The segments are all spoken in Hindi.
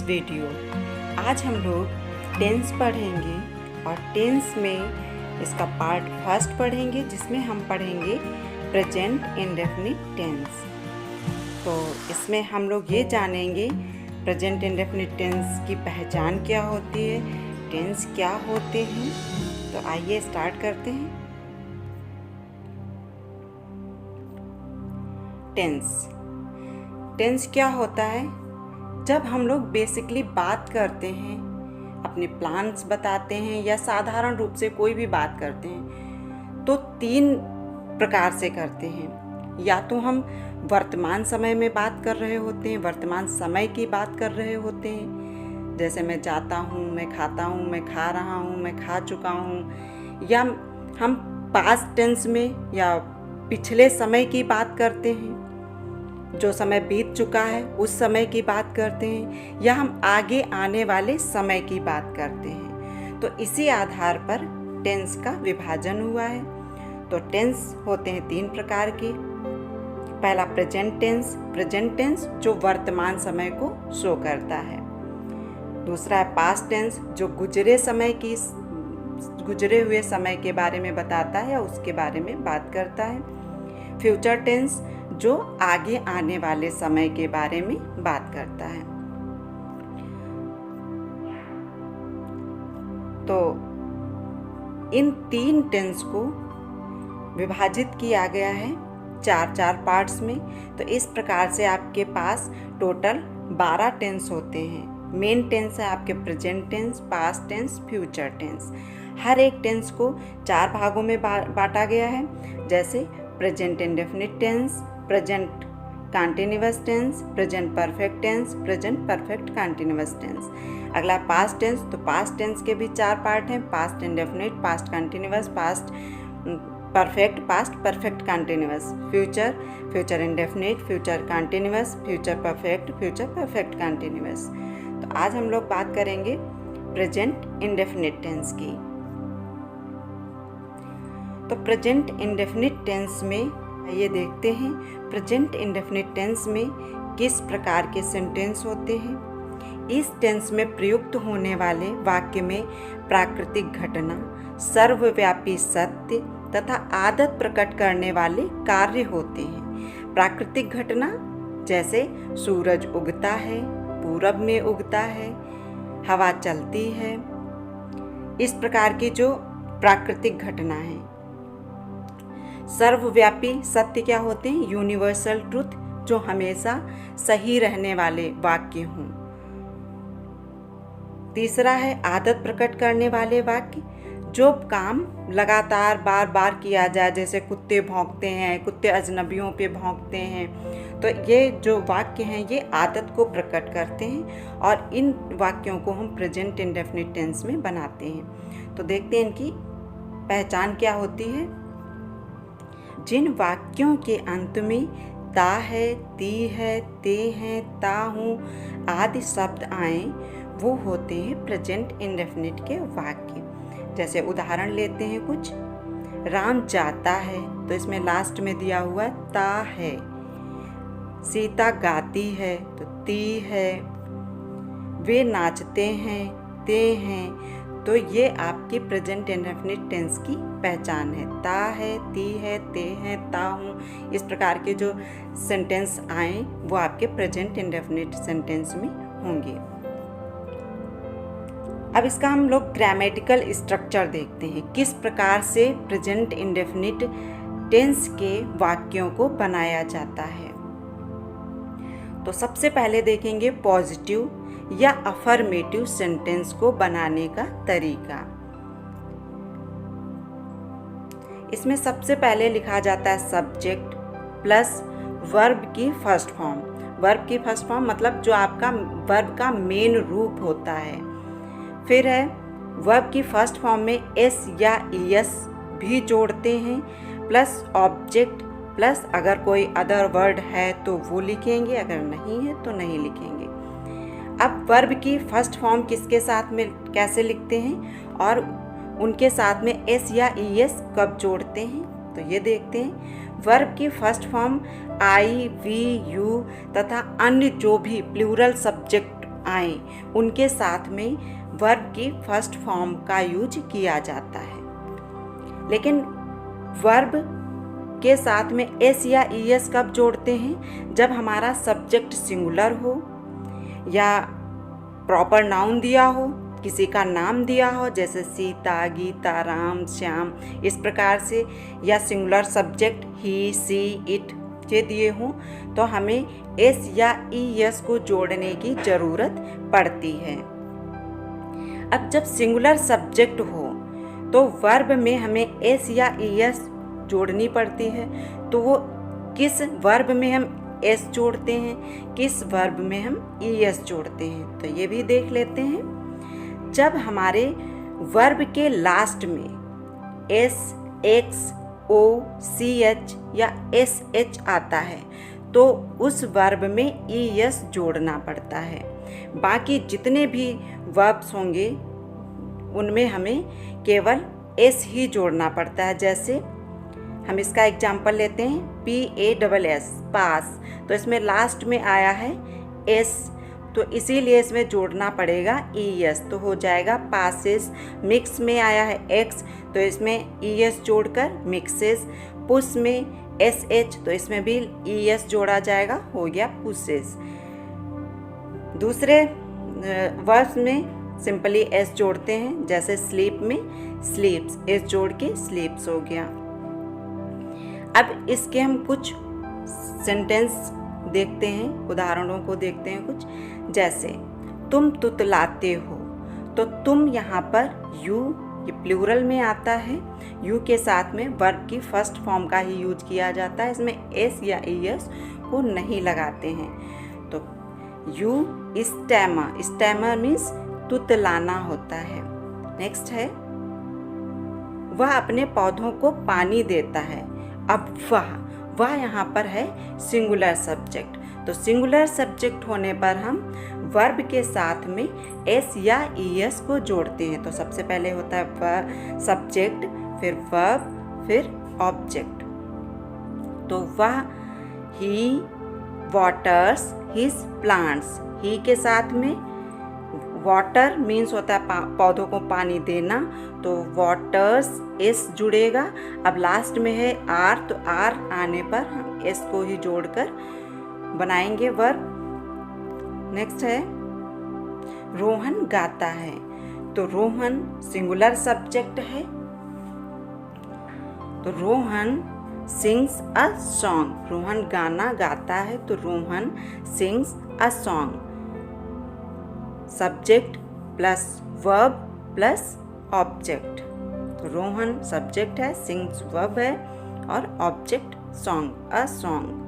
वीडियो। आज हम लोग टेंस पढ़ेंगे और टेंस में इसका पार्ट फर्स्ट पढ़ेंगे, जिसमें हम पढ़ेंगे प्रेजेंट इंडेफिनिट टेंस। तो इसमें हम लोग ये जानेंगे प्रेजेंट इंडेफिनिट टेंस की पहचान क्या होती है, टेंस क्या होते हैं। तो आइए स्टार्ट करते हैं। टेंस क्या होता है? जब हम लोग बेसिकली बात करते हैं, अपने प्लान्स बताते हैं या साधारण रूप से कोई भी बात करते हैं, तो 3 प्रकार से करते हैं। या तो हम वर्तमान समय में बात कर रहे होते हैं, वर्तमान समय की बात कर रहे होते हैं, जैसे मैं जाता हूँ, मैं खाता हूँ, मैं खा रहा हूँ, मैं खा चुका हूँ। या हम पास्ट टेंस में या पिछले समय की बात करते हैं, जो समय बीत चुका है उस समय की बात करते हैं, या हम आगे आने वाले समय की बात करते हैं। तो इसी आधार पर टेंस का विभाजन हुआ है। तो टेंस होते हैं 3 प्रकार के। पहला प्रेजेंट टेंस जो वर्तमान समय को शो करता है। दूसरा है पास्ट टेंस जो गुजरे हुए समय के बारे में बताता है, उसके बारे में बात करता है। फ्यूचर टेंस जो आगे आने वाले समय के बारे में बात करता है। तो इन 3 टेंस को विभाजित किया गया है 4 पार्ट्स में। तो इस प्रकार से आपके पास टोटल 12 टेंस होते हैं। मेन टेंस है आपके present tense, past tense, future tense. हर एक टेंस को 4 भागों में बांटा गया है, जैसे present indefinite tense, present continuous tense, present perfect tense, present perfect continuous tense. अगला पास्ट टेंस। तो पास्ट टेंस के भी 4 पार्ट हैं, past indefinite, past continuous, past perfect, past perfect continuous. Future indefinite, future continuous, future perfect continuous. तो आज हम लोग बात करेंगे प्रेजेंट इंडेफिनिट टेंस की। तो प्रेजेंट इंडेफिनिट टेंस में ये देखते हैं प्रेजेंट इंडेफिनिट टेंस में किस प्रकार के सेंटेंस होते हैं। इस टेंस में प्रयुक्त होने वाले वाक्य में प्राकृतिक घटना, सर्वव्यापी सत्य तथा आदत प्रकट करने वाले कार्य होते हैं। प्राकृतिक घटना जैसे सूरज उगता है, पूरब में उगता है, हवा चलती है, इस प्रकार की जो प्राकृतिक घटना है। सर्वव्यापी सत्य क्या होते हैं? यूनिवर्सल ट्रुथ, जो हमेशा सही रहने वाले वाक्य हों। तीसरा है आदत प्रकट करने वाले वाक्य, जो काम लगातार बार बार किया जाए, जैसे कुत्ते भौंकते हैं, कुत्ते अजनबियों पे भौंकते हैं। तो ये जो वाक्य हैं ये आदत को प्रकट करते हैं और इन वाक्यों को हम प्रेजेंट इंडेफिनिट टेंस में बनाते हैं। तो देखते हैं इनकी पहचान क्या होती है। जिन वाक्यों के अंत में ता है, ती है, ते हैं, ता हूँ आदि शब्द आए, वो होते हैं प्रेजेंट इंडेफिनिट के वाक्य। जैसे उदाहरण लेते हैं कुछ। राम जाता है, तो इसमें लास्ट में दिया हुआ ता है। सीता गाती है, तो ती है। वे नाचते हैं, ते हैं। तो ये आपकी प्रेजेंट इंडेफिनिट टेंस की पहचान है। ता है, ती है, ते हैं, ता हूँ, इस प्रकार के जो सेंटेंस आए वो आपके प्रेजेंट इंडेफिनिट सेंटेंस में होंगे। अब इसका हम लोग ग्रामेटिकल स्ट्रक्चर देखते हैं, किस प्रकार से प्रेजेंट इंडेफिनिट टेंस के वाक्यों को बनाया जाता है। तो सबसे पहले देखेंगे पॉजिटिव या अफर्मेटिव सेंटेंस को बनाने का तरीका। इसमें सबसे पहले लिखा जाता है सब्जेक्ट प्लस वर्ब की फर्स्ट फॉर्म। वर्ब की फर्स्ट फॉर्म मतलब जो आपका वर्ब का मेन रूप होता है। फिर है वर्ब की फर्स्ट फॉर्म में एस या ईएस भी जोड़ते हैं, प्लस ऑब्जेक्ट, प्लस अगर कोई अदर वर्ड है तो वो लिखेंगे, अगर नहीं है तो नहीं लिखेंगे। अब वर्ब की फर्स्ट फॉर्म किसके साथ में कैसे लिखते हैं और उनके साथ में एस या ईएस कब जोड़ते हैं, तो ये देखते हैं। वर्ब की first form I, we, you तथा अन्य जो भी प्लूरल सब्जेक्ट आए उनके साथ में वर्ब की फर्स्ट फॉर्म का यूज किया जाता है। लेकिन वर्ब के साथ में एस या ईएस कब जोड़ते हैं? जब हमारा सब्जेक्ट सिंगुलर हो या प्रॉपर नाउन दिया हो, किसी का नाम दिया हो, जैसे सीता, गीता, राम, श्याम, इस प्रकार से, या singular subject he, she, it के दिए हों, तो हमें एस या ईएस को जोड़ने की ज़रूरत पड़ती है। अब जब सिंगुलर सब्जेक्ट हो तो वर्ब में हमें एस या ईएस जोड़नी पड़ती है। तो वो किस वर्ब में हम एस जोड़ते हैं, किस वर्ब में हम ईएस जोड़ते हैं, तो ये भी देख लेते हैं। जब हमारे वर्ब के लास्ट में एस, एक्स, ओ, सी एच या एस एच आता है तो उस वर्ब में ईएस जोड़ना पड़ता है। बाकी जितने भी वर्ब्स होंगे उनमें हमें केवल एस ही जोड़ना पड़ता है। जैसे हम इसका एग्जाम्पल लेते हैं, PASS, पास, तो इसमें लास्ट में आया है एस, तो इसीलिए इसमें जोड़ना पड़ेगा ईएस, तो हो जाएगा पासेस। मिक्स में आया है एक्स, तो इसमें ईएस जोड़कर मिक्सेस। पुश में SH, तो इसमें भी ईएस जोड़ा जाएगा, हो गया पुसेस। दूसरे वर्ब्स में सिंपली एस जोड़ते हैं, जैसे स्लीप में स्लीप्स, एस जोड़ के स्लीप्स हो गया। अब इसके हम कुछ सेंटेंस देखते हैं, उदाहरणों को देखते हैं कुछ। जैसे तुम तुतलाते हो, तो तुम यहाँ पर यू, ये प्लूरल में आता है, यू के साथ में वर्ब की फर्स्ट फॉर्म का ही यूज किया जाता है, इसमें एस या ईएस को नहीं लगाते हैं। तो यू स्टैमर, स्टैमर मीन्स तुतलाना होता है। नेक्स्ट है वह अपने पौधों को पानी देता है। अब वह यहाँ पर है सिंगुलर सब्जेक्ट, तो सिंगुलर सब्जेक्ट होने पर हम वर्ब के साथ में एस या ईएस को जोड़ते हैं। तो सबसे पहले होता है सब्जेक्ट, फिर वर्ब, फिर ऑब्जेक्ट। तो वह ही वाटर्स हिज प्लांट्स, ही के साथ में वाटर मीन्स होता है पौधों को पानी देना, तो वाटर्स एस जुड़ेगा। अब लास्ट में है आर, तो आर आने पर हम एस को ही जोड़कर बनाएंगे वर्ब। नेक्स्ट है रोहन गाता है, तो रोहन सिंगुलर सब्जेक्ट है, तो Rohan sings a song, Rohan गाना गाता है, तो Rohan sings a song. Subject plus verb plus object, तो रोहन सब्जेक्ट है, सिंग्स वर्ब है और ऑब्जेक्ट सॉन्ग, अ सॉन्ग।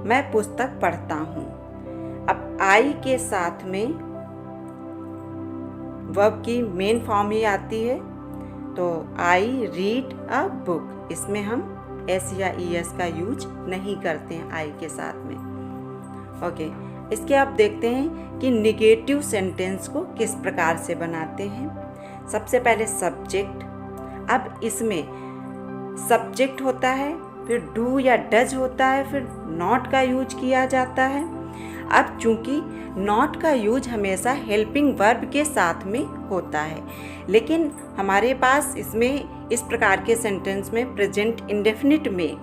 मैं पुस्तक पढ़ता हूँ, अब आई के साथ में वर्ब की मेन फॉर्म ही आती है, तो आई रीड अ बुक, इसमें हम एस या ईएस का यूज नहीं करते हैं आई के साथ में। ओके, इसके अब देखते हैं कि निगेटिव सेंटेंस को किस प्रकार से बनाते हैं। सबसे पहले सब्जेक्ट, अब इसमें सब्जेक्ट होता है, फिर डू या डज होता है, फिर नॉट का यूज किया जाता है। अब चूंकि नॉट का यूज हमेशा हेल्पिंग वर्ब के साथ में होता है, लेकिन हमारे पास इसमें इस प्रकार के सेंटेंस में प्रेजेंट इंडेफिनिट में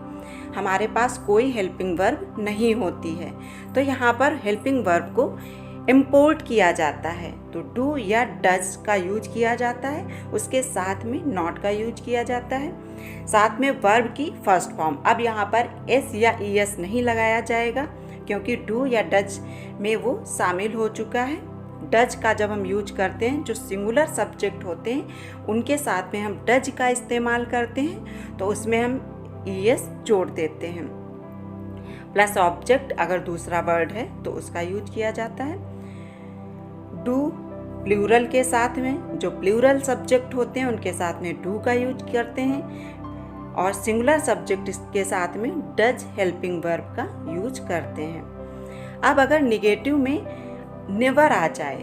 हमारे पास कोई हेल्पिंग वर्ब नहीं होती है, तो यहाँ पर हेल्पिंग वर्ब को इम्पोर्ट किया जाता है, तो डू या डज का यूज किया जाता है, उसके साथ में नॉट का यूज किया जाता है, साथ में वर्ब की फर्स्ट फॉर्म। अब यहाँ पर एस या ईएस नहीं लगाया जाएगा क्योंकि डू या डज में वो शामिल हो चुका है। डज का जब हम यूज करते हैं, जो सिंगुलर सब्जेक्ट होते हैं उनके साथ में हम डज का इस्तेमाल करते हैं, तो उसमें हम ईएस जोड़ देते हैं। प्लस ऑब्जेक्ट अगर दूसरा वर्ड है तो उसका यूज किया जाता है। डू प्लूरल के साथ में, जो प्लूरल सब्जेक्ट होते हैं उनके साथ में डू का यूज करते हैं, और सिंगुलर सब्जेक्ट के साथ में डज हेल्पिंग वर्ब का यूज करते हैं। अब अगर निगेटिव में नेवर आ जाए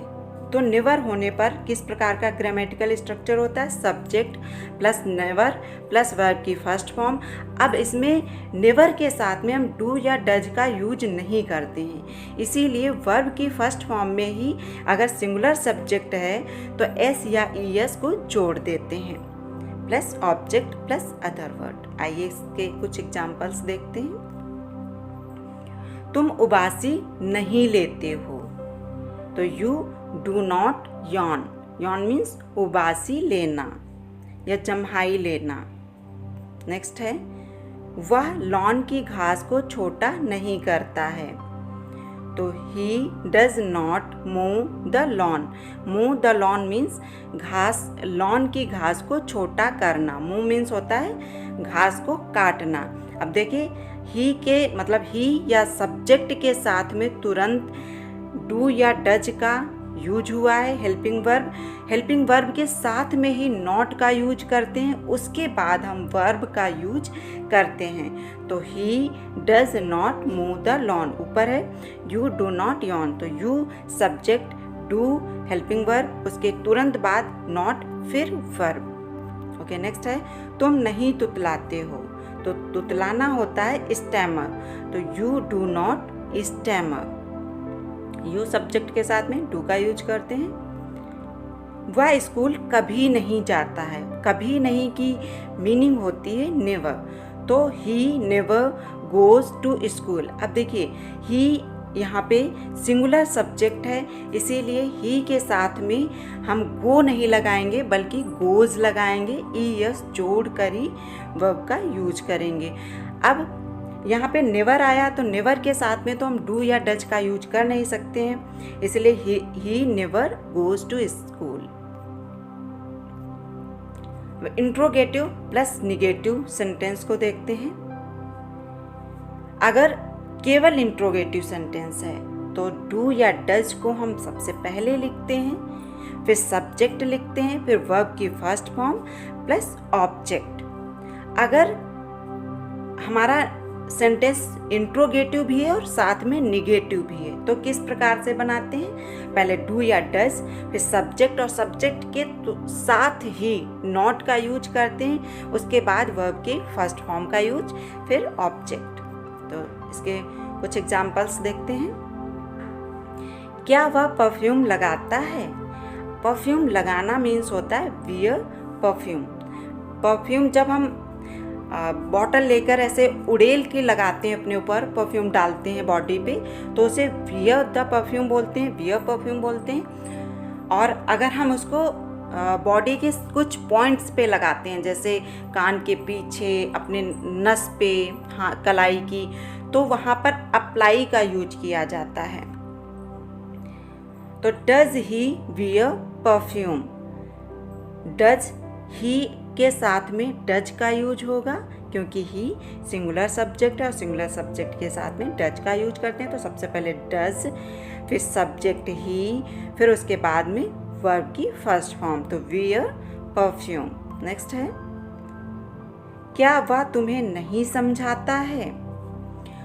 तो नेवर होने पर किस प्रकार का ग्रामेटिकल स्ट्रक्चर होता है? Subject plus never plus verb की फर्स्ट फॉर्म। अब इसमें नेवर के साथ में हम डू या डज का यूज नहीं करते हैं, इसीलिए वर्ब की फर्स्ट फॉर्म में ही अगर सिंगुलर सब्जेक्ट है तो एस या ईएस को जोड़ देते हैं, plus object plus other word. आइए इसके कुछ एग्जाम्पल्स देखते हैं। तुम उबासी नहीं लेते हो, तो you do not yawn. Yawn means उबासी लेना या जम्हाई लेना। नेक्स्ट है, वह लॉन की घास को छोटा नहीं करता है, तो he does not mow the lawn. Mow the lawn means घास, लॉन की घास को छोटा करना। मोw मीन्स होता है घास को काटना। अब देखिए ही के मतलब ही या सब्जेक्ट के साथ में तुरंत डू या डज का यूज हुआ है। हेल्पिंग वर्ब के साथ में ही नॉट का यूज करते हैं, उसके बाद हम वर्ब का यूज करते हैं। तो he does not mow the lawn, ऊपर है यू डू नॉट यॉन, तो you subject, do helping verb, उसके तुरंत बाद नॉट, फिर वर्ब। ओके, नेक्स्ट है, तुम नहीं तुतलाते हो, तो तुतलाना होता है स्टैमर, तो you do not stammer. You subject के साथ में डू का यूज करते हैं। वह स्कूल कभी नहीं जाता है, कभी नहीं की मीनिंग होती है नेवर, तो he never goes to school. अब देखिए ही यहाँ पे सिंगुलर सब्जेक्ट है, इसीलिए ही के साथ में हम गो नहीं लगाएंगे बल्कि गोज लगाएंगे, ईएस जोड़ कर ही वर्ब का यूज करेंगे। अब यहाँ पे नेवर आया तो नेवर के साथ में तो हम डू या डज का यूज कर नहीं सकते हैं, इसलिए he never goes to school. Interrogative plus negative sentence को देखते हैं। अगर केवल इंट्रोगेटिव सेंटेंस है तो डू या डज को हम सबसे पहले लिखते हैं, फिर सब्जेक्ट लिखते हैं, फिर वर्ब की फर्स्ट फॉर्म प्लस ऑब्जेक्ट। अगर हमारा सेंटेंस इंट्रोगेटिव भी है और साथ में निगेटिव भी है तो किस प्रकार से बनाते हैं? पहले डू या डज, फिर सब्जेक्ट और सब्जेक्ट के साथ ही नॉट का यूज करते हैं, उसके बाद वर्ब के फर्स्ट फॉर्म का यूज, फिर ऑब्जेक्ट। तो इसके कुछ एग्जाम्पल्स देखते हैं। क्या वह परफ्यूम लगाता है? परफ्यूम लगाना मीन्स होता है वियर परफ्यूम। परफ्यूम जब हम बॉटल लेकर ऐसे उड़ेल के लगाते हैं, अपने ऊपर परफ्यूम डालते हैं बॉडी पे, तो उसे वियर द परफ्यूम बोलते हैं, वियर परफ्यूम बोलते हैं। और अगर हम उसको बॉडी के कुछ पॉइंट्स पे लगाते हैं, जैसे कान के पीछे, अपने नस पे, हाँ कलाई की, तो वहाँ पर अप्लाई का यूज किया जाता है। तो does he wear perfume, does he के साथ में डज का यूज होगा क्योंकि ही सिंगुलर सब्जेक्ट है और सिंगुलर सब्जेक्ट के साथ में डज का यूज करते हैं। तो सबसे पहले डज, फिर सब्जेक्ट ही, फिर उसके बाद में वर्ब की फर्स्ट फॉर्म, तो वियर परफ्यूम। नेक्स्ट है, क्या वह तुम्हें नहीं समझाता है?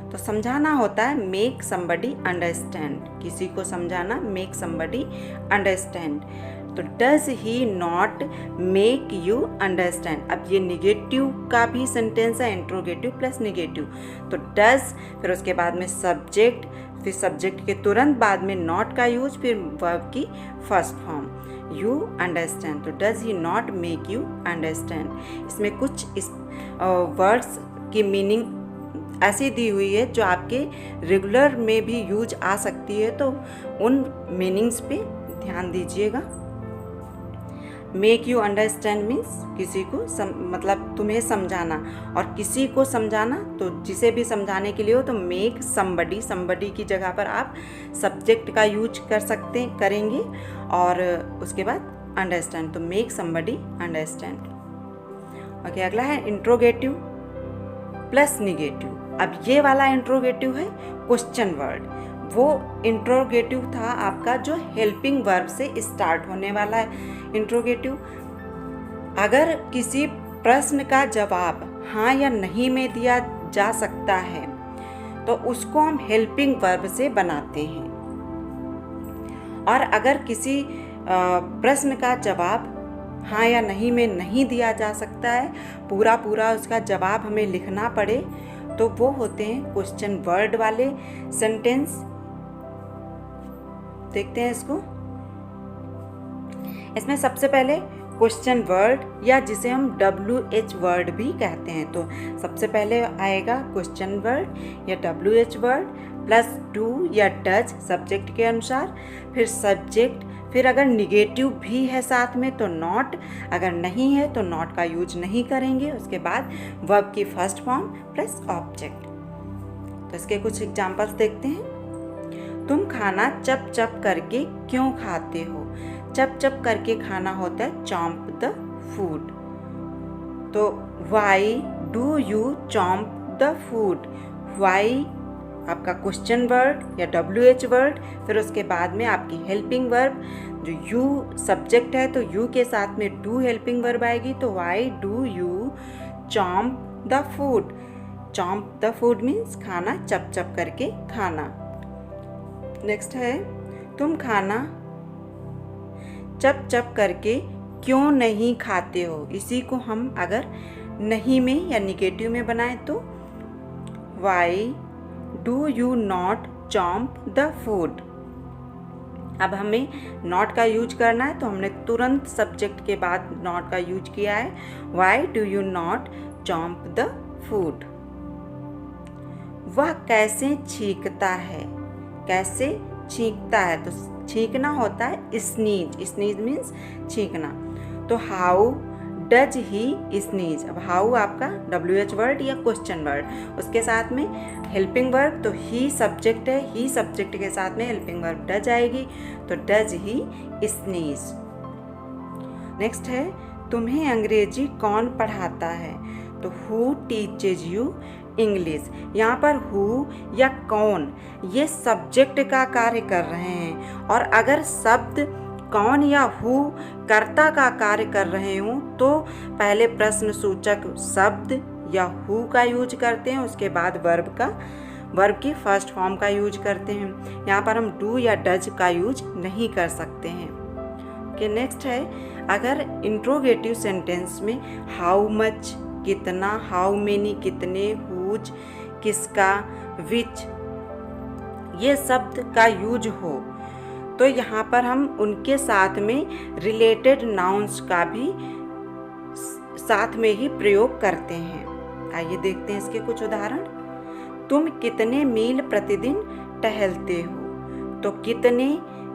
तो समझाना होता है मेक समबडी अंडरस्टैंड, किसी को समझाना, मेक समबडी अंडरस्टैंड। तो does he not make you understand. अब ये निगेटिव का भी सेंटेंस है, इंट्रोगेटिव प्लस निगेटिव। तो डज, फिर उसके बाद में सब्जेक्ट, फिर सब्जेक्ट के तुरंत बाद में नॉट का यूज, फिर वर्ब की फर्स्ट फॉर्म यू अंडरस्टैंड। तो does he not make you understand. इसमें कुछ इस वर्ड्स की मीनिंग ऐसी दी हुई है जो आपके रेगुलर में भी यूज आ सकती है, तो उन मीनिंग्स पे ध्यान दीजिएगा। मेक यू अंडरस्टैंड मीन्स किसी को मतलब तुम्हें समझाना, और किसी को समझाना तो जिसे भी समझाने के लिए हो तो मेक समबडी, समबडी की जगह पर आप सब्जेक्ट का यूज करेंगे और उसके बाद अंडरस्टैंड, तो मेक समबडी अंडरस्टैंड। ओके, अगला है इंट्रोगेटिव प्लस निगेटिव। अब ये वाला इंट्रोगेटिव है क्वेश्चन वर्ड, वो इंट्रोगेटिव था आपका जो हेल्पिंग वर्ब से स्टार्ट होने वाला है इंट्रोगेटिव। अगर किसी प्रश्न का जवाब हाँ या नहीं में दिया जा सकता है तो उसको हम हेल्पिंग वर्ब से बनाते हैं। और अगर किसी प्रश्न का जवाब हाँ या नहीं में नहीं दिया जा सकता है, पूरा पूरा उसका जवाब हमें लिखना पड़े, तो वो होते हैं क्वेश्चन वर्ड वाले सेंटेंस। देखते हैं इसको। इसमें सबसे पहले क्वेश्चन वर्ड या जिसे हम WH वर्ड भी कहते हैं, तो सबसे पहले आएगा क्वेश्चन वर्ड या WH वर्ड प्लस डू या डज सब्जेक्ट के अनुसार, फिर सब्जेक्ट, फिर अगर निगेटिव भी है साथ में तो नॉट, अगर नहीं है तो नॉट का यूज नहीं करेंगे। उसके बाद वर्ब की फर्स्ट फॉर्म प्लस ऑब्जेक्ट। तो इसके कुछ एग्जांपल्स देखते हैं। तुम खाना चप चप करके क्यों खाते हो? चप चप करके खाना होता है चॉम्प द फूड। तो why do you chomp the food? Why आपका क्वेश्चन वर्ड या WH वर्ड, फिर उसके बाद में आपकी हेल्पिंग वर्ब, जो यू सब्जेक्ट है तो यू के साथ में डू हेल्पिंग वर्ब आएगी। तो why do you chomp the food? Chomp the food means खाना चप चप करके खाना। नेक्स्ट है तुम खाना चप चप करके क्यों नहीं खाते हो? इसी को हम अगर नहीं में या निगेटिव में बनाएं तो why do you not chomp the food? अब हमें नॉट का यूज करना है, तो हमने तुरंत सब्जेक्ट के बाद नॉट का यूज किया है। Y do you not chomp the food? वह कैसे छींकता है? कैसे छींकता है? तो छींकना होता है स्नीज। स्नीज मीन्स छींकना। तो हाउ डज ही स्नीज? अब हाउ आपका WH वर्ड या क्वेश्चन वर्ड, उसके साथ में हेल्पिंग वर्ब, तो ही सब्जेक्ट है, ही सब्जेक्ट के साथ में हेल्पिंग वर्ब डज आएगी, तो डज ही स्नीज। नेक्स्ट है तुम्हें अंग्रेजी कौन पढ़ाता है? तो हु टीचेज यू इंग्लिश? यहाँ पर हु या कौन ये सब्जेक्ट का कार्य कर रहे हैं, और अगर शब्द कौन या हु कर्ता का कार्य कर रहे हों तो पहले प्रश्न सूचक शब्द या हु का यूज करते हैं, उसके बाद वर्ब की फर्स्ट फॉर्म का यूज करते हैं। यहाँ पर हम डू या डज का यूज नहीं कर सकते हैं। ओके, नेक्स्ट है अगर इंट्रोगेटिव सेंटेंस में हाउ मच कितना, हाउ मेनी कितने, हुज किसका, विच ये शब्द का यूज हो, तो यहाँ पर हम उनके साथ में रिलेटेड नाउन्स का भी साथ में ही प्रयोग करते हैं। आइए देखते हैं इसके कुछ उदाहरण। तुम कितने मील प्रतिदिन टहलते हो? तो कितने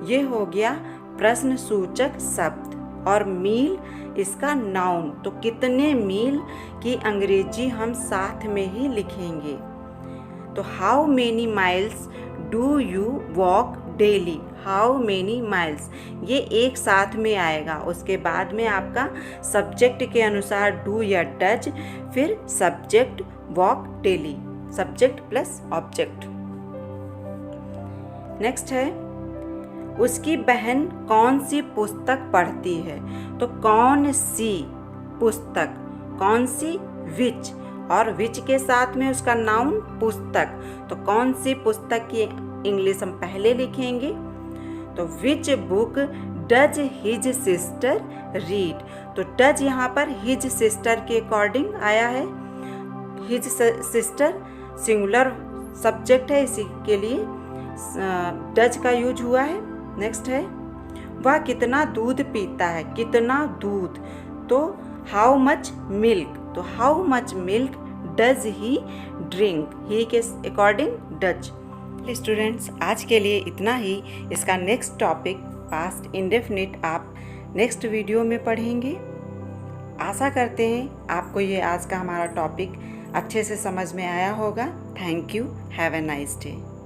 ये हो गया प्रश्न सूचक शब्द, और मील इसका नाउन, तो कितने मील की अंग्रेजी हम साथ में ही लिखेंगे। तो how many miles do you walk daily? How many miles ये एक साथ में आएगा, उसके बाद में आपका सब्जेक्ट के अनुसार डू या डज, फिर subject walk daily, subject plus object. Next है उसकी बहन कौन सी पुस्तक पढ़ती है? तो कौन सी पुस्तक, कौन सी, विच, और विच के साथ में उसका नाउन पुस्तक, तो कौन सी पुस्तक की इंग्लिश हम पहले लिखेंगे। तो which book does his sister read? तो डज यहाँ पर हिज सिस्टर के अकॉर्डिंग आया है। हिज सिस्टर सिंगुलर सब्जेक्ट है, इसी के लिए डज का यूज हुआ है। नेक्स्ट है वह कितना दूध पीता है? कितना दूध, तो हाउ मच मिल्क, तो how much milk does he drink? He के अकॉर्डिंग डज। स्टूडेंट्स आज के लिए इतना ही। इसका नेक्स्ट टॉपिक पास्ट इंडेफिनिट आप नेक्स्ट वीडियो में पढ़ेंगे। आशा करते हैं आपको ये आज का हमारा टॉपिक अच्छे से समझ में आया होगा। Thank you, have a nice day.